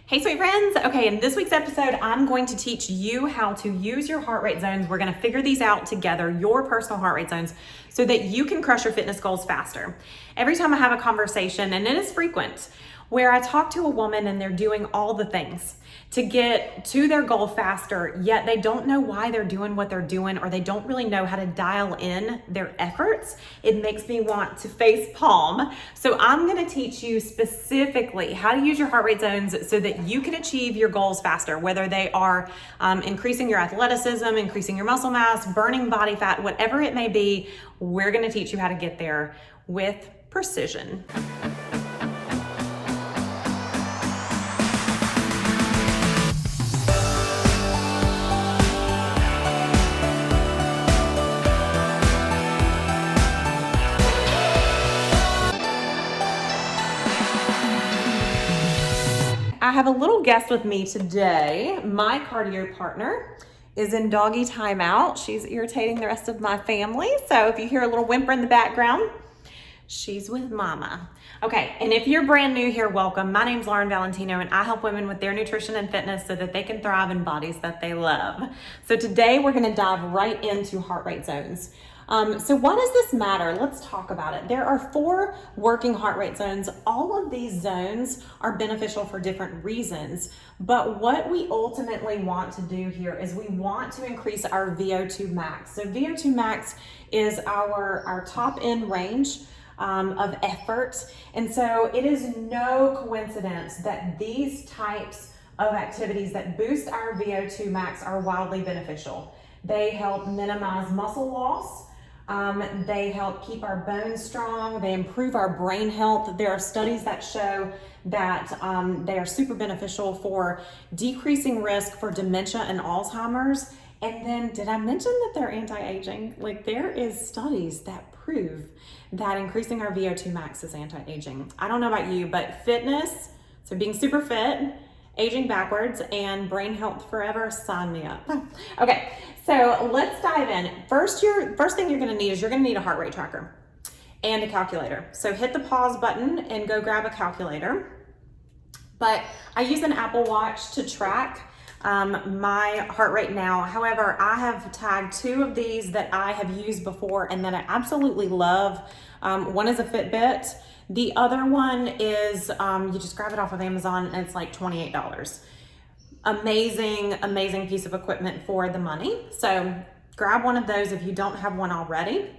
Hey sweet friends. Okay, in this week's episode, I'm going to teach you how to use your heart rate zones. We're going to figure these out together, your personal heart rate zones, so that you can crush your fitness goals faster. Every time I have a conversation, and it is frequent, where I talk to a woman and they're doing all the things to get to their goal faster, yet they don't know why they're doing what they're doing, or they don't really know how to dial in their efforts, it makes me want to face palm. So I'm gonna teach you specifically how to use your heart rate zones so that you can achieve your goals faster, whether they are increasing your athleticism, increasing your muscle mass, burning body fat, whatever it may be, we're gonna teach you how to get there with precision. I have a little guest with me today. My cardio partner is in doggy timeout. She's irritating the rest of my family. So if you hear a little whimper in the background, she's with mama. Okay, and if you're brand new here, welcome. My name's Lauren Valentino, and I help women with their nutrition and fitness so that they can thrive in bodies that they love. So today we're gonna dive right into heart rate zones. So why does this matter? Let's talk about it. There are 4 working heart rate zones. All of these zones are beneficial for different reasons, but what we ultimately want to do here is we want to increase our Vo2 max. So Vo2 max is our top end range of effort. And so it is no coincidence that these types of activities that boost our Vo2 max are wildly beneficial. They help minimize muscle loss. They help keep our bones strong. They improve our brain health. There are studies that show that they are super beneficial for decreasing risk for dementia and Alzheimer's. And then, did I mention that they're anti-aging? Like, there is studies that prove that increasing our Vo2 max is anti-aging. I don't know about you, but fitness, so being super fit, aging backwards, and brain health forever, sign me up. Okay, so let's dive in. First thing you're gonna need is you're gonna need a heart rate tracker and a calculator. So hit the pause button and go grab a calculator. But I use an Apple Watch to track my heart rate now. However, I have tagged 2 of these that I have used before and that I absolutely love. One is a Fitbit. The other one is, you just grab it off of Amazon and it's like $28. Amazing piece of equipment for the money. So grab one of those if you don't have one already.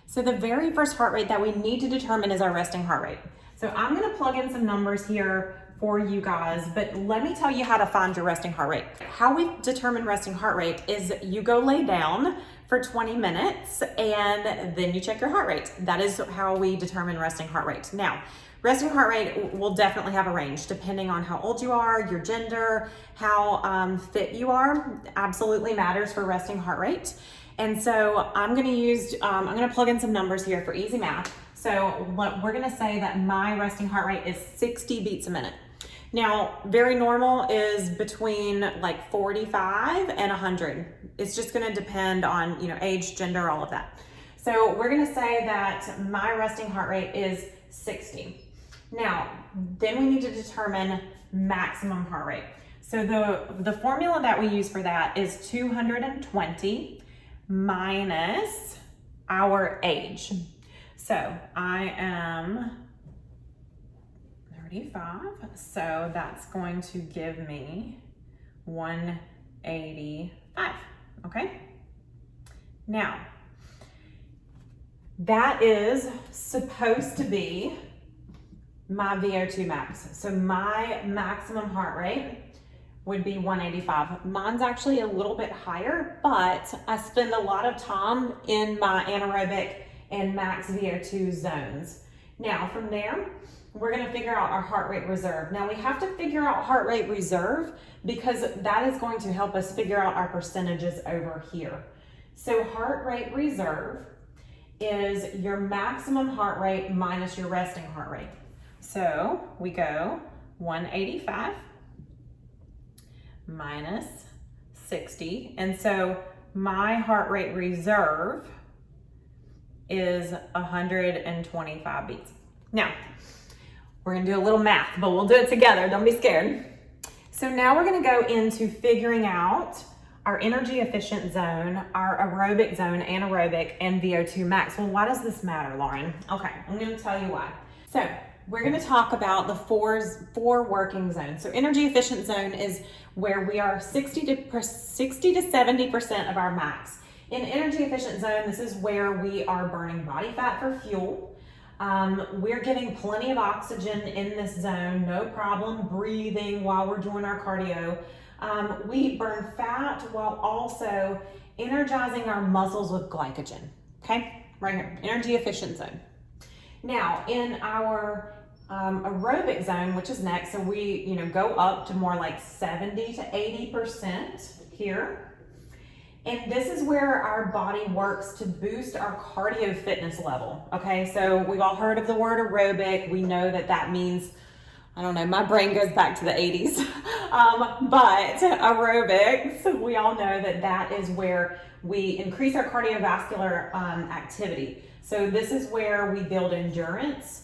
So the very first heart rate that we need to determine is our resting heart rate. So I'm gonna plug in some numbers here for you guys, but let me tell you how to find your resting heart rate. How we determine resting heart rate is you go lay down for 20 minutes and then you check your heart rate. That is how we determine resting heart rate. Now, resting heart rate will definitely have a range depending on how old you are, your gender, how fit you are. Absolutely matters for resting heart rate. And so I'm gonna plug in some numbers here for easy math. So we're gonna say that my resting heart rate is 60 beats a minute. Now, very normal is between like 45 and 100. It's just gonna depend on, age, gender, all of that. So we're gonna say that my resting heart rate is 60. Now, then we need to determine maximum heart rate. So the formula that we use for that is 220 minus our age. So I am 35, so that's going to give me 185, okay? Now, that is supposed to be my Vo2 max. So my maximum heart rate would be 185. Mine's actually a little bit higher, but I spend a lot of time in my anaerobic and max Vo2 zones. Now from there, we're gonna figure out our heart rate reserve. Now we have to figure out heart rate reserve because that is going to help us figure out our percentages over here. So heart rate reserve is your maximum heart rate minus your resting heart rate. So we go 185 minus 60. And so my heart rate reserve is 125 beats. Now, we're gonna do a little math, but we'll do it together. Don't be scared. So now we're gonna go into figuring out our energy efficient zone, our aerobic zone, anaerobic, and Vo2 max. Well, why does this matter, Lauren? Okay, I'm gonna tell you why. So we're gonna talk about the four working zones. So energy efficient zone is where we are 60 to 70% of our max. In energy efficient zone, this is where we are burning body fat for fuel. We're getting plenty of oxygen in this zone, no problem breathing while we're doing our cardio. We burn fat while also energizing our muscles with glycogen, okay? Right here, energy efficient zone. Now, in our aerobic zone, which is next, so we go up to more like 70 to 80% here. And this is where our body works to boost our cardio fitness level, okay? So we've all heard of the word aerobic. We know that that means, I don't know, my brain goes back to the 80s. But aerobics, we all know that that is where we increase our cardiovascular activity. So this is where we build endurance.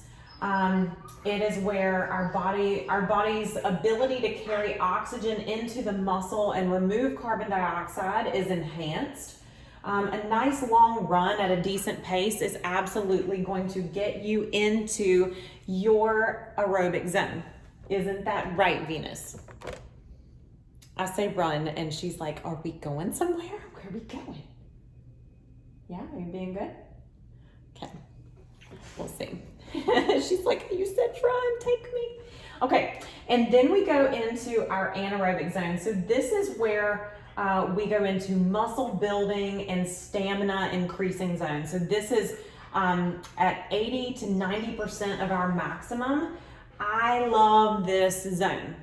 It is where our body's ability to carry oxygen into the muscle and remove carbon dioxide is enhanced. A nice long run at a decent pace is absolutely going to get you into your aerobic zone. Isn't that right, Venus? I say run and she's like, are we going somewhere? Where are we going? Yeah, are you being good? Okay, we'll see. She's like, you said run, take me. Okay, and then we go into our anaerobic zone. So this is where we go into muscle building and stamina increasing zone. So this is at 80 to 90% of our maximum. I love this zone.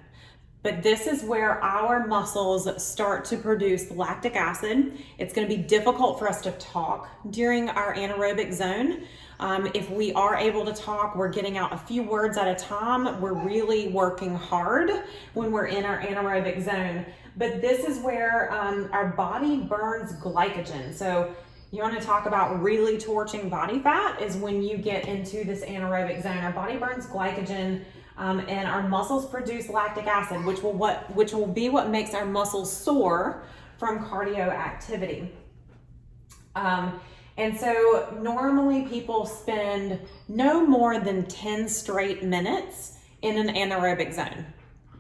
But this is where our muscles start to produce lactic acid. It's going to be difficult for us to talk during our anaerobic zone. If we are able to talk, we're getting out a few words at a time. We're really working hard when we're in our anaerobic zone. But this is where our body burns glycogen. So you want to talk about really torching body fat is when you get into this anaerobic zone. Our body burns glycogen. And our muscles produce lactic acid, which will be what makes our muscles sore from cardio activity. And so normally people spend no more than 10 straight minutes in an anaerobic zone,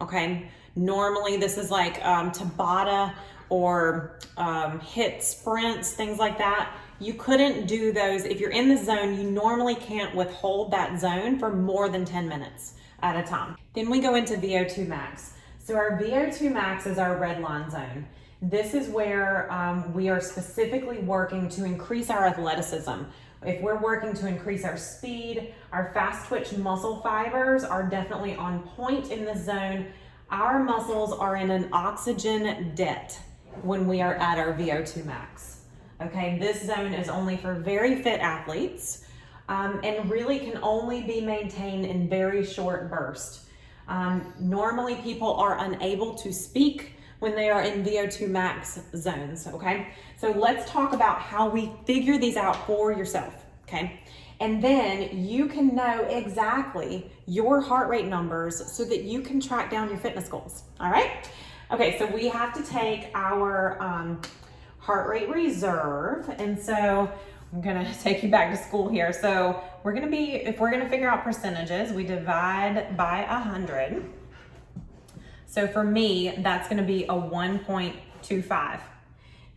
okay? Normally this is like Tabata or HIIT sprints, things like that. You couldn't do those. If you're in the zone, you normally can't withhold that zone for more than 10 minutes at a time. Then we go into Vo2 Max. So our Vo2 Max is our red line zone. This is where we are specifically working to increase our athleticism. If we're working to increase our speed, our fast twitch muscle fibers are definitely on point in this zone. Our muscles are in an oxygen debt when we are at our Vo2 Max. Okay, this zone is only for very fit athletes. And really can only be maintained in very short bursts. Normally people are unable to speak when they are in Vo2 Max zones, okay? So let's talk about how we figure these out for yourself, okay? And then you can know exactly your heart rate numbers so that you can track down your fitness goals, all right? Okay, so we have to take our heart rate reserve, and so I'm gonna take you back to school here. So if we're gonna figure out percentages, we divide by 100. So for me, that's gonna be a 1.25.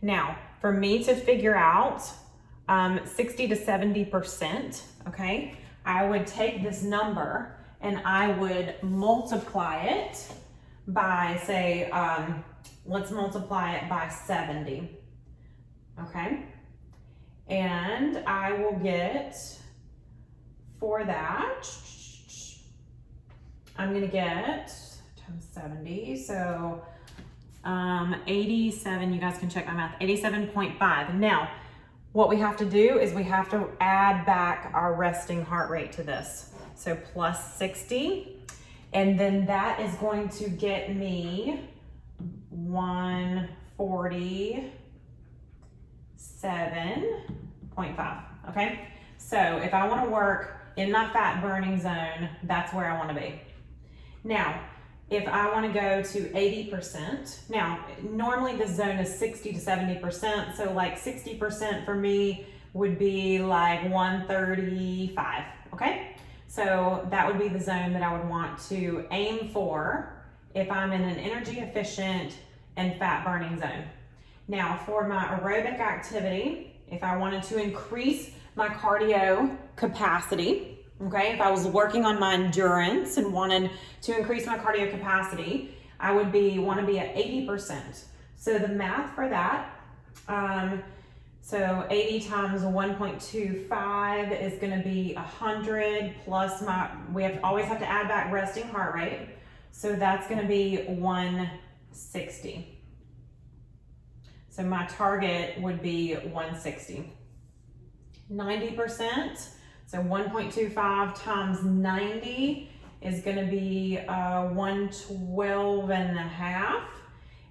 Now, for me to figure out 60 to 70%, okay, I would take this number and I would multiply it by, say, let's multiply it by 70, okay? And I will get, for that, I'm gonna get times 70, so 87, you guys can check my math, 87.5. Now, what we have to do is we have to add back our resting heart rate to this. So plus 60, and then that is going to get me 147.5, okay? So if I wanna work in my fat burning zone, that's where I wanna be. Now, if I want to go to 80%, now normally the zone is 60 to 70%, so like 60% for me would be like 135, okay? So that would be the zone that I would want to aim for if I'm in an energy efficient and fat burning zone. Now for my aerobic activity, if I wanted to increase my cardio capacity, okay, if I was working on my endurance and wanted to increase my cardio capacity, I would want to be at 80%. So the math for that, so 80 times 1.25 is going to be 100 plus we always have to add back resting heart rate. So that's going to be 160. So my target would be 160. 90%. So 1.25 times 90 is going to be 112 and a half.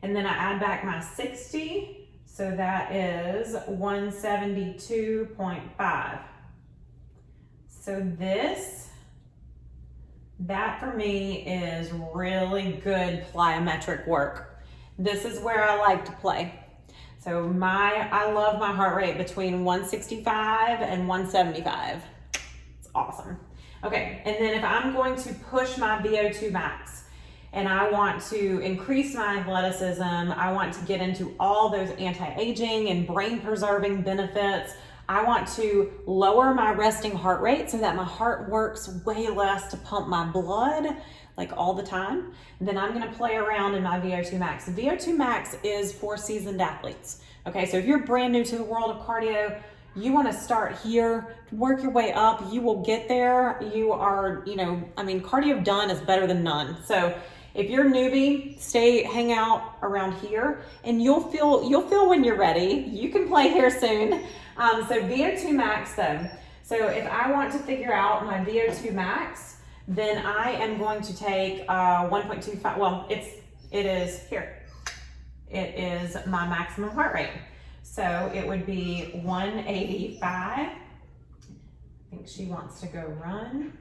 And then I add back my 60. So that is 172.5. So that for me is really good plyometric work. This is where I like to play. So I love my heart rate between 165 and 175. Awesome. Okay, and then if I'm going to push my Vo2 Max and I want to increase my athleticism, I want to get into all those anti-aging and brain preserving benefits, I want to lower my resting heart rate so that my heart works way less to pump my blood like all the time. And then I'm gonna play around in my Vo2 Max. Vo2 Max is for seasoned athletes. Okay, so if you're brand new to the world of cardio, you want to start here, work your way up, you will get there. You are, cardio done is better than none. So if you're a newbie, hang out around here and you'll feel when you're ready. You can play here soon. So Vo2 Max though. So if I want to figure out my Vo2 Max, then I am going to take 1.25, well, it is here. It is my maximum heart rate. So it would be 185. I think she wants to go run.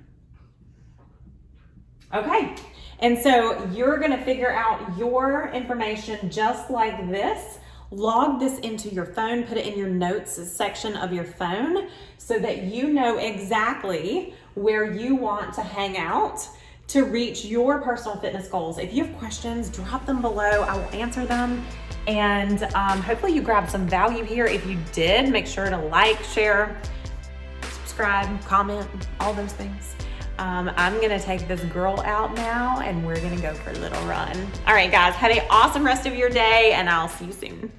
Okay, and so you're gonna figure out your information just like this. Log this into your phone, put it in your notes section of your phone so that you know exactly where you want to hang out to reach your personal fitness goals. If you have questions, drop them below. I will answer them. And hopefully you grabbed some value here. If you did, make sure to like, share, subscribe, comment, all those things. I'm gonna take this girl out now and we're gonna go for a little run. All right, guys, have an awesome rest of your day and I'll see you soon.